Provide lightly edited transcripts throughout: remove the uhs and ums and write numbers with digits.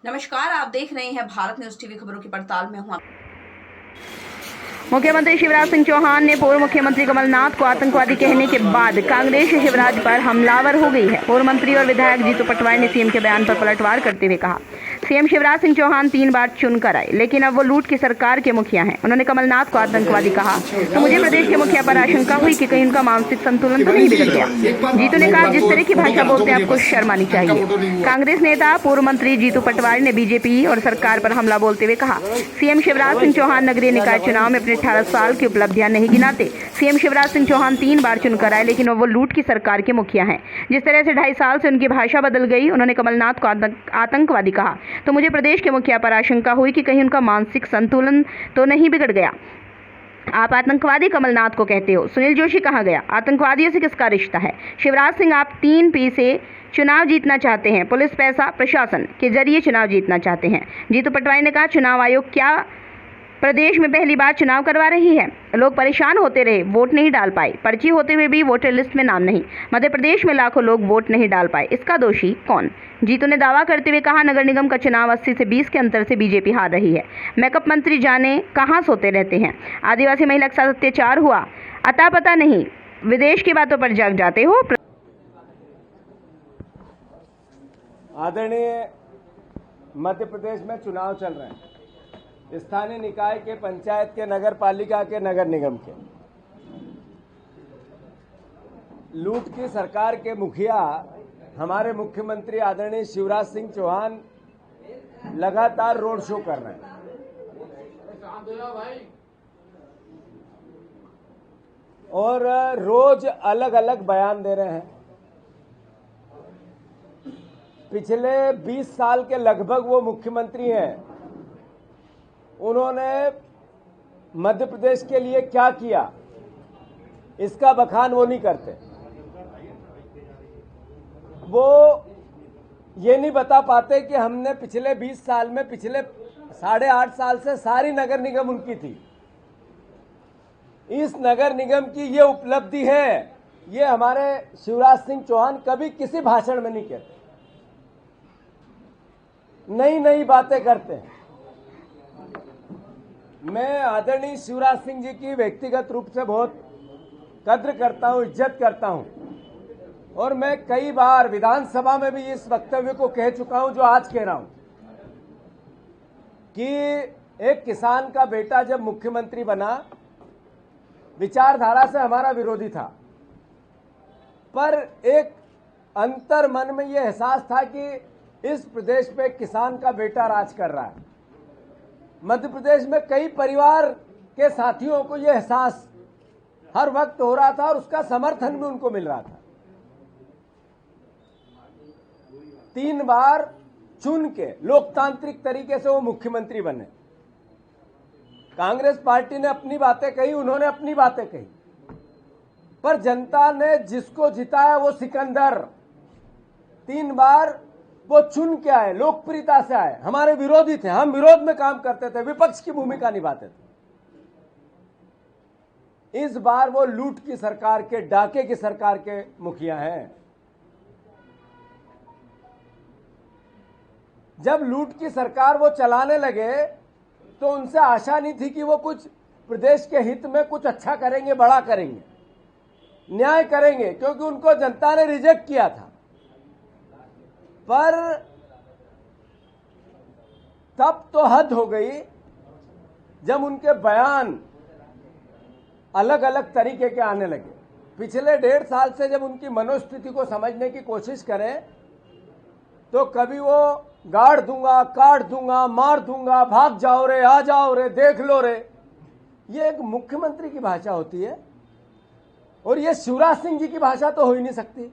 नमस्कार, आप देख रहे हैं भारत न्यूज टीवी खबरों की पड़ताल में हूं। मुख्यमंत्री शिवराज सिंह चौहान ने पूर्व मुख्यमंत्री कमलनाथ को आतंकवादी कहने के बाद कांग्रेस शिवराज पर हमलावर हो गई है। पूर्व मंत्री और विधायक जीतू पटवारी ने सीएम के बयान पर पलटवार करते हुए कहा, सीएम शिवराज सिंह चौहान 3 बार चुनकर आए, लेकिन अब वो लूट की सरकार के मुखिया हैं। उन्होंने कमलनाथ को आतंकवादी कहा तो मुझे प्रदेश के मुखिया पर आशंका हुई कि कहीं उनका मानसिक संतुलन तो नहीं बिगड़ गया। जीतू ने कहा, जिस तरह की भाषा बोलते हैं आपको शर्म आनी चाहिए। कांग्रेस नेता पूर्व मंत्री जीतू पटवारी ने बीजेपी और सरकार पर हमला बोलते हुए कहा, सीएम शिवराज सिंह चौहान नगरीय निकाय चुनाव में अपने 18 साल की उपलब्धियां नहीं गिनाते। सीएम शिवराज सिंह चौहान 3 बार चुनकर आए, लेकिन वो लूट की सरकार के मुखिया हैं। जिस तरह से 2.5 साल से उनकी भाषा बदल गई, उन्होंने कमलनाथ को आतंकवादी कहा तो मुझे प्रदेश के मुखिया पर आशंका हुई कि कहीं उनका मानसिक संतुलन तो नहीं बिगड़ गया। आप आतंकवादी कमलनाथ को कहते हो, सुनील जोशी कहाँ गया? आतंकवादियों से किसका रिश्ता है? शिवराज सिंह, आप 3P से चुनाव जीतना चाहते हैं, पुलिस, पैसा, प्रशासन के जरिए चुनाव जीतना चाहते हैं। जीतू पटवारी ने कहा, चुनाव आयोग क्या प्रदेश में पहली बार चुनाव करवा रही है? लोग परेशान होते रहे, वोट नहीं डाल पाए, पर्ची होते हुए भी वोटर लिस्ट में नाम नहीं। मध्य प्रदेश में लाखों लोग वोट नहीं डाल पाए, इसका दोषी कौन? जीतू ने दावा करते हुए कहा, नगर निगम का चुनाव 80 से 20 के अंतर से बीजेपी हार रही है। मेकअप मंत्री जाने कहाँ सोते रहते हैं। आदिवासी महिला के साथ अत्याचार हुआ, अता पता नहीं, विदेश की बातों पर जाग जाते हो। आदरणीय, मध्य प्रदेश में चुनाव चल रहे हैं, स्थानीय निकाय के, पंचायत के, नगर पालिका के, नगर निगम के। लूट की सरकार के मुखिया हमारे मुख्यमंत्री आदरणीय शिवराज सिंह चौहान लगातार रोड शो कर रहे हैं। और रोज अलग अलग बयान दे रहे हैं। पिछले 20 साल के लगभग वो मुख्यमंत्री हैं। उन्होंने मध्य प्रदेश के लिए क्या किया, इसका बखान वो नहीं करते। वो ये नहीं बता पाते कि हमने पिछले 20 साल में, पिछले 8.5 साल से सारी नगर निगम उनकी थी। इस नगर निगम की ये उपलब्धि है, ये हमारे शिवराज सिंह चौहान कभी किसी भाषण में नहीं कहते। नई नई बातें करते हैं। मैं आदरणीय शिवराज सिंह जी की व्यक्तिगत रूप से बहुत कद्र करता हूं, इज्जत करता हूं, और मैं कई बार विधानसभा में भी इस वक्तव्य को कह चुका हूं जो आज कह रहा हूं कि एक किसान का बेटा जब मुख्यमंत्री बना, विचारधारा से हमारा विरोधी था, पर एक अंतर मन में यह एहसास था कि इस प्रदेश पे किसान का बेटा राज कर रहा है। मध्य प्रदेश में कई परिवार के साथियों को यह एहसास हर वक्त हो रहा था और उसका समर्थन भी उनको मिल रहा था। 3 बार चुन के लोकतांत्रिक तरीके से वो मुख्यमंत्री बने। कांग्रेस पार्टी ने अपनी बातें कही, उन्होंने अपनी बातें कही, पर जनता ने जिसको जिताया वो सिकंदर। 3 बार वो चुन के आए, लोकप्रियता से आए। हमारे विरोधी थे, हम विरोध में काम करते थे, विपक्ष की भूमिका निभाते थे। इस बार वो लूट की सरकार के, डाके की सरकार के मुखिया हैं। जब लूट की सरकार वो चलाने लगे तो उनसे आशा नहीं थी कि वो कुछ प्रदेश के हित में कुछ अच्छा करेंगे, बड़ा करेंगे, न्याय करेंगे, क्योंकि उनको जनता ने रिजेक्ट किया था। पर तब तो हद हो गई जब उनके बयान अलग अलग तरीके के आने लगे। पिछले 1.5 साल से जब उनकी मनोस्थिति को समझने की कोशिश करें तो कभी वो गाड़ दूंगा, काट दूंगा, मार दूंगा, भाग जाओ रे, आ जाओ रे, देख लो रे, ये एक मुख्यमंत्री की भाषा होती है और ये शिवराज सिंह जी की भाषा तो हो ही नहीं सकती।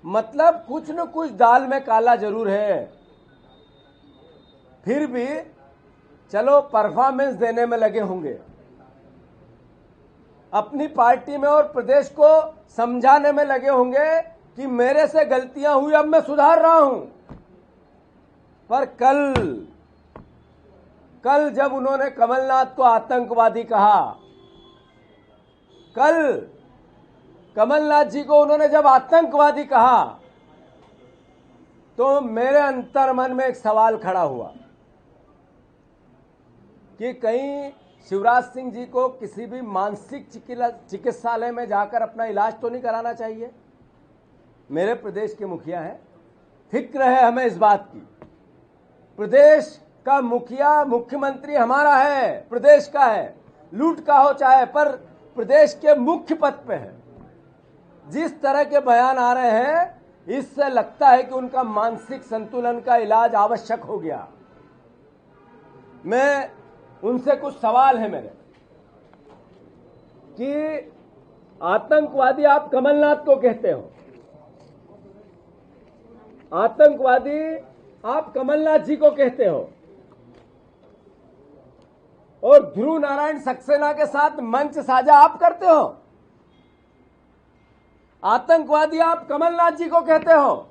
मतलब कुछ न कुछ दाल में काला जरूर है। फिर भी चलो परफॉर्मेंस देने में लगे होंगे, अपनी पार्टी में और प्रदेश को समझाने में लगे होंगे कि मेरे से गलतियां हुई, अब मैं सुधार रहा हूं। पर कल जब उन्होंने कमलनाथ को आतंकवादी कहा, कल कमलनाथ जी को उन्होंने जब आतंकवादी कहा तो मेरे अंतर्मन में एक सवाल खड़ा हुआ कि कहीं शिवराज सिंह जी को किसी भी मानसिक चिकित्सालय में जाकर अपना इलाज तो नहीं कराना चाहिए। मेरे प्रदेश के मुखिया हैं, फिक्र है हमें इस बात की। प्रदेश का मुखिया, मुख्यमंत्री हमारा है, प्रदेश का है, लूट का हो चाहे, पर प्रदेश के मुख्य पद पे है। जिस तरह के बयान आ रहे हैं, इससे लगता है कि उनका मानसिक संतुलन का इलाज आवश्यक हो गया। मैं उनसे कुछ सवाल है मेरे कि आतंकवादी आप कमलनाथ को कहते हो, आतंकवादी आप कमलनाथ जी को कहते हो, और ध्रुव नारायण सक्सेना के साथ मंच साझा आप करते हो। आतंकवादी आप कमलनाथ जी को कहते हो,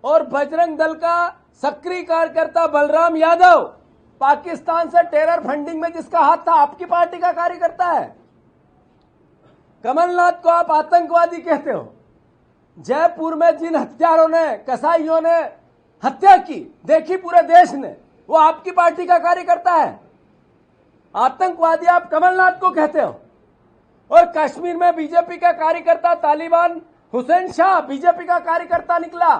और बजरंग दल का सक्रिय कार्यकर्ता बलराम यादव पाकिस्तान से टेरर फंडिंग में जिसका हाथ था, आपकी पार्टी का कार्यकर्ता है। कमलनाथ को आप आतंकवादी कहते हो। जयपुर में जिन हत्यारों ने, कसाईयों ने हत्या की, देखी पूरे देश ने, वो आपकी पार्टी का कार्यकर्ता है। आतंकवादी आप कमलनाथ को कहते हो। और कश्मीर में बीजेपी का कार्यकर्ता तालिबान हुसैन शाह बीजेपी का कार्यकर्ता निकला।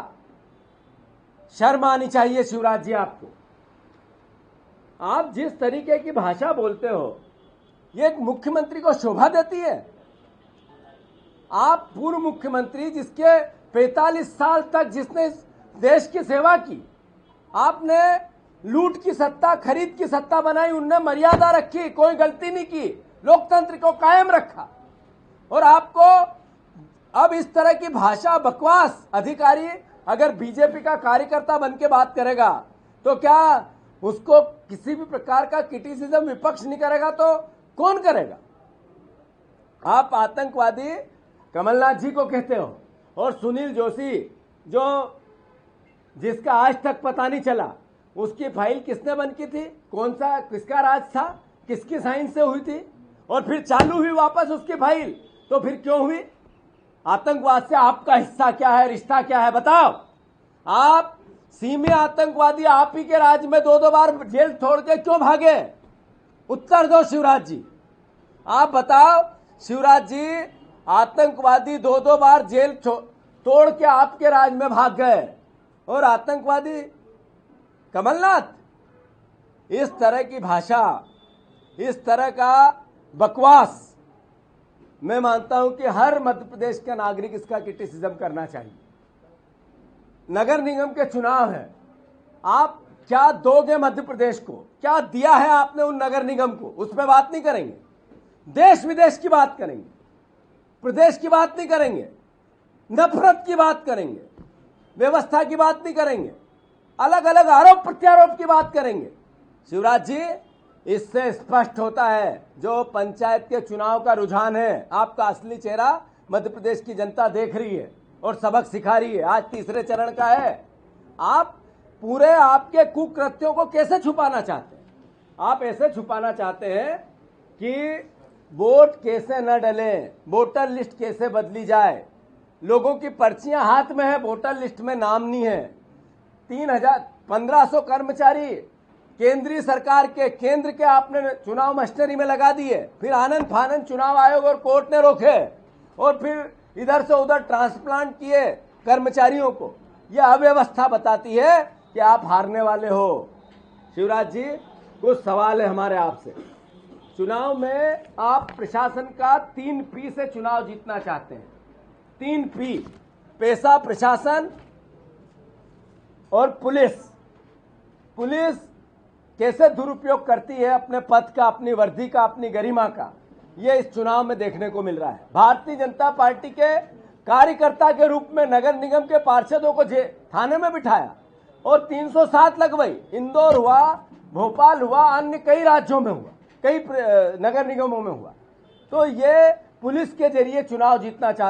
शर्म आनी चाहिए शिवराज जी आपको। आप जिस तरीके की भाषा बोलते हो, ये एक मुख्यमंत्री को शोभा देती है। आप पूर्व मुख्यमंत्री, जिसके 45 साल तक जिसने देश की सेवा की, आपने लूट की सत्ता, खरीद की सत्ता बनाई, उनने मर्यादा रखी, कोई गलती नहीं की, लोकतंत्र को कायम रखा। और आपको अब इस तरह की भाषा, बकवास, अधिकारी अगर बीजेपी का कार्यकर्ता बन के बात करेगा तो क्या उसको किसी भी प्रकार का क्रिटिसिज्म विपक्ष नहीं करेगा तो कौन करेगा? आप आतंकवादी कमलनाथ जी को कहते हो। और सुनील जोशी, जो जिसका आज तक पता नहीं चला उसकी फाइल किसने बंद की थी, कौन सा, किसका राज था, किसकी साइन से हुई थी, और फिर चालू हुई वापस उसकी फाइल, तो फिर क्यों हुई? आतंकवाद से आपका हिस्सा क्या है, रिश्ता क्या है, बताओ। आप सीमे आतंकवादी, आप ही के राज्य में 2-2 बार जेल छोड़ के क्यों भागे? उत्तर दो शिवराज जी, आप बताओ। शिवराज जी, आतंकवादी 2-2 बार जेल तोड़ के आपके राज्य में भाग गए, और आतंकवादी कमलनाथ। इस तरह की भाषा, इस तरह का बकवास, मैं मानता हूं कि हर मध्य प्रदेश का नागरिक इसका क्रिटिसिज्म करना चाहिए। नगर निगम के चुनाव है, आप क्या दोगे मध्य प्रदेश को? क्या दिया है आपने उन नगर निगम को? उस पर बात नहीं करेंगे। देश विदेश की बात करेंगे, प्रदेश की बात नहीं करेंगे, नफरत की बात करेंगे, व्यवस्था की बात नहीं करेंगे, अलग अलग आरोप प्रत्यारोप की बात करेंगे। शिवराज जी, इससे स्पष्ट होता है जो पंचायत के चुनाव का रुझान है, आपका असली चेहरा मध्य प्रदेश की जनता देख रही है और सबक सिखा रही है। आज तीसरे चरण का है। आप पूरे आपके कुकृत्यों को कैसे छुपाना चाहते हैं? आप ऐसे छुपाना चाहते हैं कि वोट कैसे न डले, वोटर लिस्ट कैसे बदली जाए, लोगों की पर्चियां हाथ में है, वोटर लिस्ट में नाम नहीं है। 1500 कर्मचारी केंद्रीय सरकार के, केंद्र के आपने चुनाव मशीनरी में लगा दिए, फिर आनंद फानंद चुनाव आयोग और कोर्ट ने रोके, और फिर इधर से उधर ट्रांसप्लांट किए कर्मचारियों को। यह अव्यवस्था बताती है कि आप हारने वाले हो। शिवराज जी, कुछ सवाल है हमारे आपसे। चुनाव में आप प्रशासन का 3 P से चुनाव जीतना चाहते हैं। 3 P, पैसा, प्रशासन और पुलिस। पुलिस कैसे दुरुपयोग करती है अपने पद का, अपनी वर्दी का, अपनी गरिमा का, यह इस चुनाव में देखने को मिल रहा है। भारतीय जनता पार्टी के कार्यकर्ता के रूप में नगर निगम के पार्षदों को थाने में बिठाया और 307 लगवाई। इंदौर हुआ, भोपाल हुआ, अन्य कई राज्यों में हुआ, कई नगर निगमों में हुआ। तो ये पुलिस के जरिए चुनाव जीतना चाहते